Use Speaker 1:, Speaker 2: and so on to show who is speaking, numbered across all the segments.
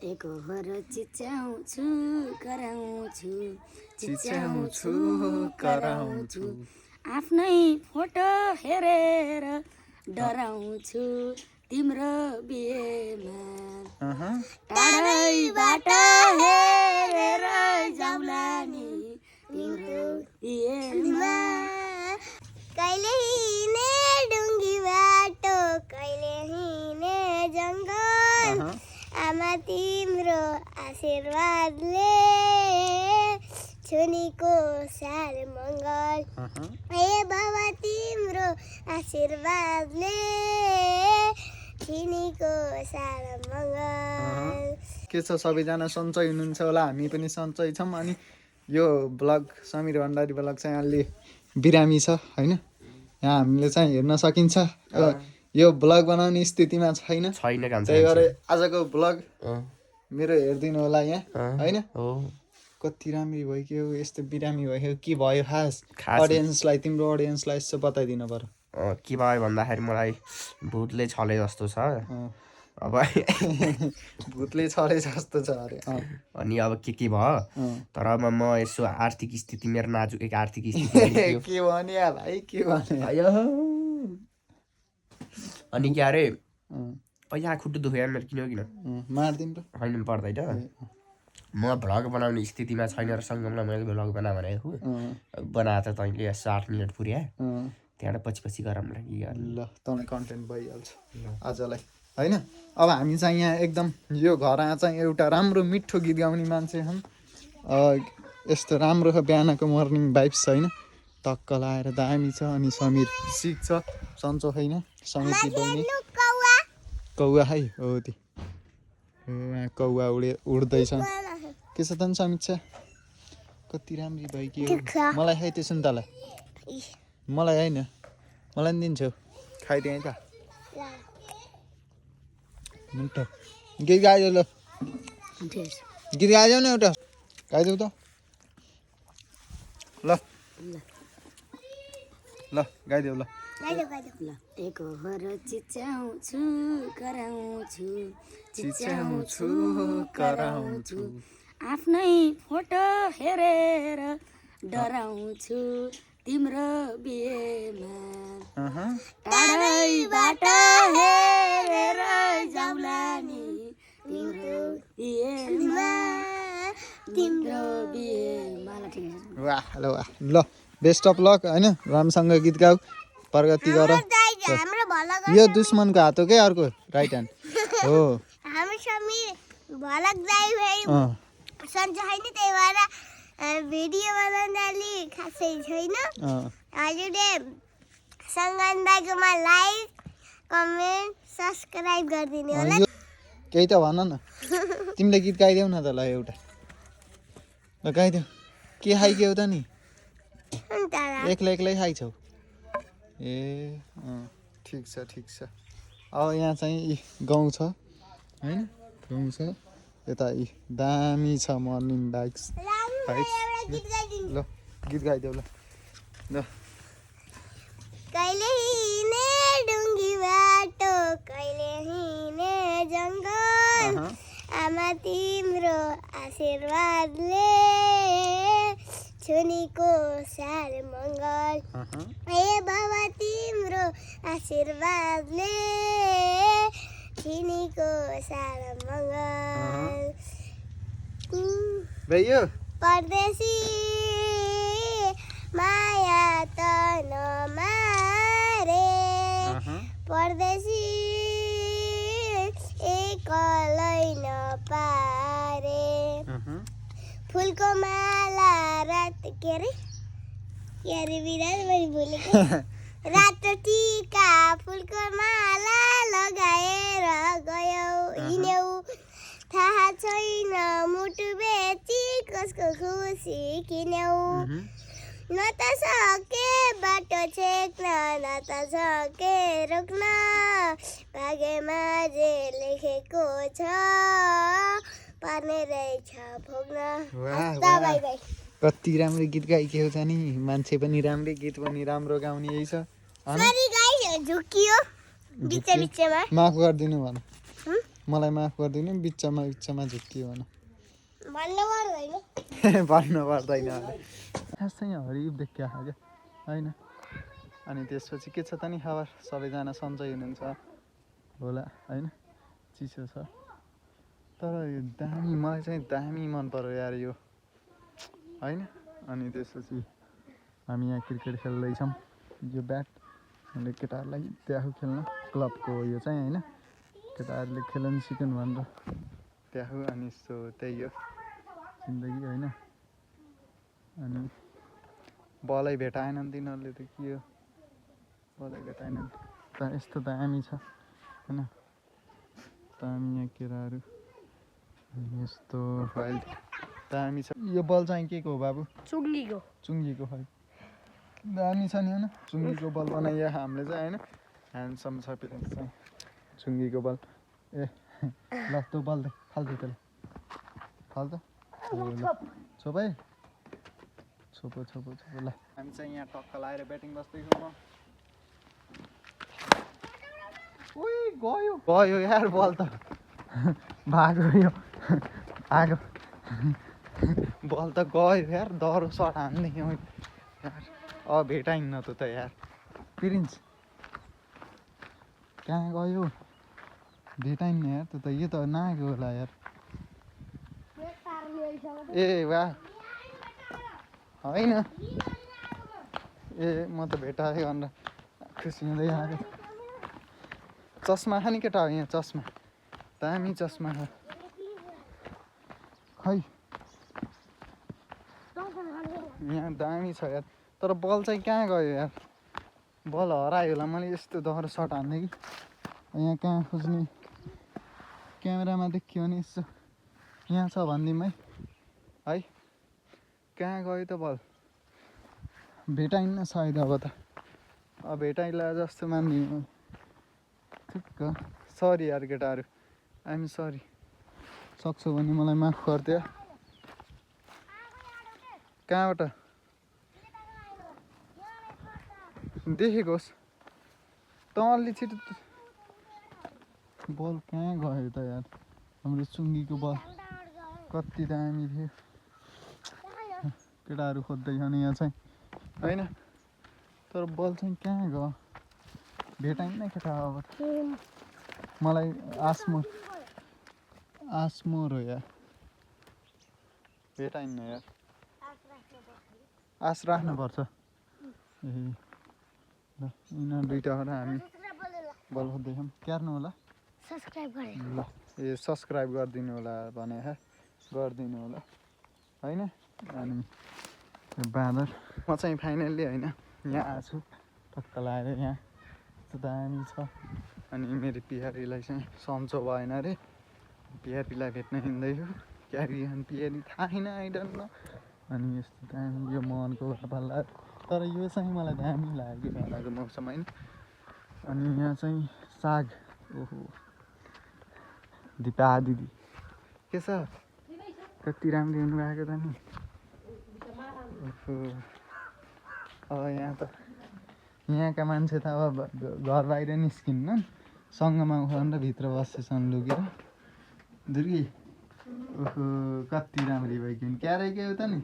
Speaker 1: एकहोर चिच्याउँछु कराउँछु
Speaker 2: चिच्याउँछु कराउँछु
Speaker 1: आफ्नै फोटो हेरेर डराउँछु तिम्रो बिहेमा टाढैबाट हेरेर जाउला नि तिम्रो बिहेमा
Speaker 3: कहिले हिँडे डुङ्गी बाटो कहिले हिँडे जङ्गल आमा तिम्रो आशीर्वादले छुनीको सार मङ्गल ए बाबा तिम्रो आशीर्वादले छुनीको सार मङ्गल
Speaker 2: के छ सबैजना सन्चै हुनुहुन्छ होला हामी पनि सन्चै छौँ अनि यो ब्लग समीर भण्डारी ब्लग चाहिँ अलि बिरामी छ होइन यहाँ हामीले चाहिँ हेर्न सकिन्छ यो ब्लग बनाउने स्थितिमा छैन त्यही भएर आजको ब्लग मेरो हेरिदिनु होला यहाँ होइन कति राम्री भयो कि यस्तो बिरामी भयो के भयो खास अडियन्सलाई तिम्रो अडियन्सलाई यसो बताइदिनु पर्यो
Speaker 4: के भयो भन्दाखेरि मलाई भूतले छले जस्तो छ अब
Speaker 2: भूतले छले जस्तो छ अरे
Speaker 4: अनि अब के भयो तर अब म यसो आर्थिक स्थिति मेरो नाजुक आर्थिक स्थिति
Speaker 2: के भन्यो भाइ के भन्यो
Speaker 4: अनि के अरे यहाँ खुट्टु दुख्यो मेरो किन
Speaker 2: मारिदिनु त
Speaker 4: होइन पर्दैन म भ्लग बनाउने स्थितिमा छैन र सङ्गमलाई मैले भ्लग बना भनेको बनाएर त तैँले 60 मिनट पुर्या त्यहाँबाट पछि गरौँ
Speaker 2: ल तँलाई कन्टेन्ट भइहाल्छ आजलाई होइन अब हामी चाहिँ यहाँ एकदम यो घरमा चाहिँ एउटा राम्रो मिठो गीत गाउने मान्छे छन् यस्तो राम्रो छ बिहानको मर्निङ भाइब्स होइन टक्क लाएर दामी छ अनि समीर सिक्छ सन्चो छैन समीर बहिनी कौवा है हो ती कौवा उड्दैछ के छ त समीक्षा कति राम्री भयो कि मलाई खाइ त्यो सुन्तला मलाई होइन मलाई पनि दिन्छौ खाइदिएँ त मिठो गीत गाइदेऊ ल गीत गाइदेऊ न एउटा गाइदेऊ त ल ल गाइदेऊ ल
Speaker 1: एकहोर चिच्याउँछु कराउँछु
Speaker 2: चिच्याउँछु कराउँछु
Speaker 1: आफ्नै फोटो हेरेर डराउँछु तिम्रो बिहेमा टाढैबाट हेरेर जाउला नि तिम्रो बिहेमा तिम्रो बिहेमा
Speaker 2: वाह ल वाह ल बेस्ट अफ लक होइन राम्रोसँग गीत गाऊ प्रगति गर यो दुश्मनको हात हो क्या अर्को राइट ह्यान्ड हो
Speaker 3: हाम्रो समीर भलक दाइ भाइ सन्चो छैन त्यही भएर भिडियो बनाउन अलि खासै छैन हजुरले सङ्गम दाइकोमा लाइक कमेन्ट सब्सक्राइब गरिदिनु होला
Speaker 2: केही त भन न तिमीले गीत गाइदेऊ न त ल एउटा ल गाइदेऊ के खाइक्यौ त नि एक्लै खाइछौ ए ठिक छ अब यहाँ चाहिँ गाउँ छ होइन गाउँ छ यता दामी छ मर्निङ बाइक्स ल गीत गाइदेऊ ल
Speaker 3: कहिले हिँडे डुङ्गी बाटो कहिले हिँडे जङ्गल आमा तिम्रो आशीर्वादले छुनीको सार मङ्गल ए बाबा तिम्रो आशीर्वादले छुनीको सार मङ्गल
Speaker 2: भइयो
Speaker 3: परदेशी माया त नमारे परदेशी एकलै नपारे फुलको माला रात के अरे विराट मैले बोलेको रातो टिका फुलको माला लगाएर गयौ हिँड्यौ थाहा छैन मुटु बेची कसको खुसी किन्यौ न त सके बाटो छेक्न न त सके रोक्न भाग्यमा जे लेखेको छ पर्ने रहेछ भोग्न
Speaker 2: कति राम्रो गीत गाइएको छ नि मान्छे पनि राम्रै गीत पनि राम्रो गाउने यही छ
Speaker 3: झुकियो बिचमा
Speaker 2: माफ गरिदिनु भन मलाई माफ गरिदिनु बिचमा झुक्कियो भन
Speaker 3: भन्नु पर्दैन
Speaker 2: भन्नु पर्दैन खास चाहिँ हरिफ देखिया क्या होइन अनि त्यसपछि के छ त नि खबर सबैजना सन्चै हुनुहुन्छ होला होइन चिसो छ तर यो दामी मलाई चाहिँ दामी मन पर्यो यार यो होइन अनि त्यसपछि हामी यहाँ क्रिकेट खेल्दैछौँ यो ब्याट मैले केटाहरूलाई त्यहाँ खेल्न क्लबको यो चाहिँ होइन केटाहरूले खेल्न सिकौँ भनेर त्यहाँ अनि यस्तो त्यही हो जिन्दगी होइन अनि बलै भेटाएनन् तिनीहरूले त के हो बलै भेटाएनन् त यस्तो दामी छ होइन दामी यहाँ केराहरू यस्तो फाइल दामी छ यो बल चाहिँ के को हो बाबु चुङ्गीको खै दामी छ नि होइन चुङ्गीको बल बनाइयो हामीले चाहिँ होइन ह्यान्डसम छ पिरियड चाहिँ चुङ्गीको बल ए ल त्यो बल दे फाल्थ्यो त्यसले फाल्छ छोपै छोपो ल हामी चाहिँ यहाँ टक्क लाएर ब्याटिङ बस्दैछौँ म गयो यार बल त भागो यो आगो बल त गयो यार डह्रो सट हान्दै यार अब भेटाइन्न त यार प्रिन्स कहाँ गयो भेटाइन्न यार त यो त नआएको होला यार ए वाह होइन ए म त भेटाएँ भनेर खुसी हुँदै आएको चस्मा खाने केटा हो यहाँ चस्मा दामी चस्मा छ खै यहाँ दामी छ यार तर बल चाहिँ कहाँ गयो यार बल हरायो होला मैले यस्तो डह्रो सट हान्दै कि यहाँ कहाँ खोज्ने क्यामेरामा देखियो भने यसो यहाँ छ भनिदिउँ है कहाँ गयो त बल भेटाइन्न सायद अब त अब भेटाइला जस्तो मान्दिनँ ठिक्क सरी यार केटाहरू आइएम सरी सक्छौ भने मलाई माफ गरिदियो कहाँबाट देखेको होस् त अलि छिटो बल कहाँ गयो त यार हाम्रो चुङ्गीको बल कति दामी थियो केटाहरू खोज्दैछन् यहाँ चाहिँ होइन तर बल चाहिँ कहाँ गयो भेटाइन्न केटा अब मलाई आसमोर हो यार भेटाइन्न यार आश राख्नुपर्छ ए ल यिनीहरू दुइटाबाट हामी बल खोज्दैछौँ क्यार्नु होला ल ए सब्सक्राइब गरिदिनु होला भने गरिदिनु होला होइन अनि बाँदर म चाहिँ फाइनल्ली होइन यहाँ आएको छु टक्क लाएर यहाँ दामी छ अनि मेरो पियारीलाई चाहिँ सन्चो भएन अरे पियारीलाई भेट्न हिँड्दैछु क्यारी अनि पियारी थाहा छैन आइडन्ट अनि यस्तो दामी यो मनको घरपाल्ला तर यो चाहिँ मलाई दामी लाग्यो भेडाको मौसम होइन अनि यहाँ चाहिँ साग ओहो दिपा दिदी के छ कति राम्रो हुनुभएको त नि ओहो अब यहाँ त यहाँका मान्छे त अब घर बाहिर निस्किन्न सँगमा उखालेर भित्र बसेछन् लुकेर दुर्गी ओहो कति राम्री भइकन क्यारेकै हो त नि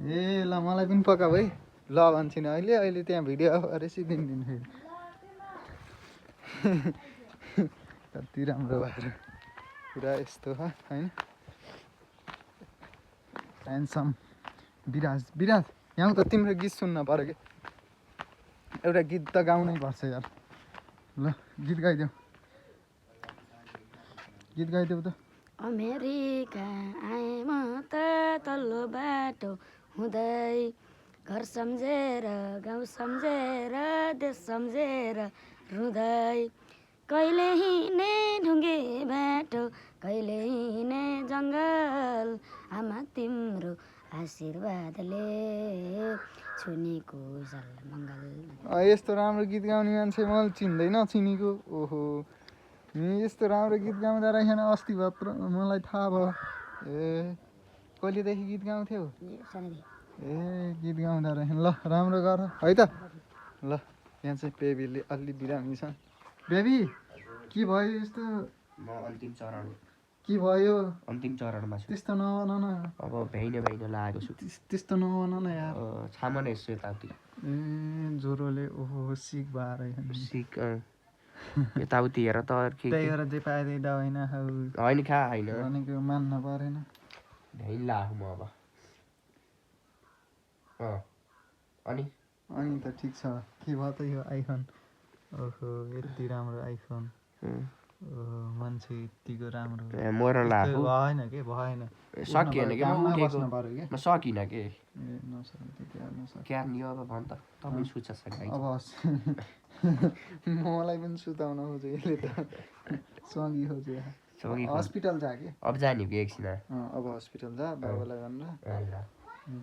Speaker 2: ए ल मलाई पनि पका भाइ ल भन्छन् अहिले त्यहाँ भिडियो गरेपछि दिनु फेरि कति राम्रो भएर पुरा यस्तो छ होइन ह्यान्डसम विराज यहाँ त तिम्रो गीत सुन्न पर्यो कि एउटा गीत त गाउनै पर्छ यार ल गीत गाइदेऊ त
Speaker 1: अमेरिका आए म त तल्लो बाटो हुँदै घर सम्झेर गाउँ सम्झेर देश सम्झेर रुँदै कहिले हिँडे ढुङ्गे बाटो कहिले हिँडे जङ्गल आमा तिम्रो आशीर्वादले छुनेको मङ्गल
Speaker 2: यस्तो राम्रो गीत गाउने मान्छे मैले चिन्दै नचिनेको ओहो यस्तो राम्रो गीत गाउँदा रहेछन् अस्ति भत्र मलाई थाहा भयो ए कहिलेदेखि गीत गाउँथ्यौ ए गीत गाउँदा रहेछन् ल राम्रो गर है त ल यहाँ चाहिँ बेबीले अलि बिरामी छ बेबी के भयो यस्तो
Speaker 4: म अन्तिम चरण
Speaker 2: के भयो
Speaker 4: अन्तिम चरणमा छु
Speaker 2: त्यस्तो नभन न
Speaker 4: अब भ्याइन लागेको छु
Speaker 2: त्यस्तो नभन न यार
Speaker 4: छाम नै यसो यताउति
Speaker 2: ए ज्वरोले ओहो सिक भएर
Speaker 4: सिक यताउति हेर त
Speaker 2: त्यही भएर जे पाए त्यही दबाई नखाऊ
Speaker 4: होइन खा होइन
Speaker 2: भनेको मान्न परेन
Speaker 4: भ्याइन लाग्छु म अब अनि
Speaker 2: त ठिक छ के भयो त यो आइफोन ओहो यति राम्रो आइफोन मान्छे यतिको राम्रो
Speaker 4: मर्न लाग्यो
Speaker 2: भएन के भएन
Speaker 4: सकिएन कि म उठेको
Speaker 2: पऱ्यो के
Speaker 4: म सकिनँ के
Speaker 2: ए नसक्यो
Speaker 4: क्यार नि अब भन् त तपाईँ सुत्छ
Speaker 2: अब मलाई पनि सुताउन खोज्यो यसले त सङ्गी खोज्यो हस्पिटल जा कि
Speaker 4: अब जाने कि एकछिन
Speaker 2: अब हस्पिटल जा बाबालाई भनेर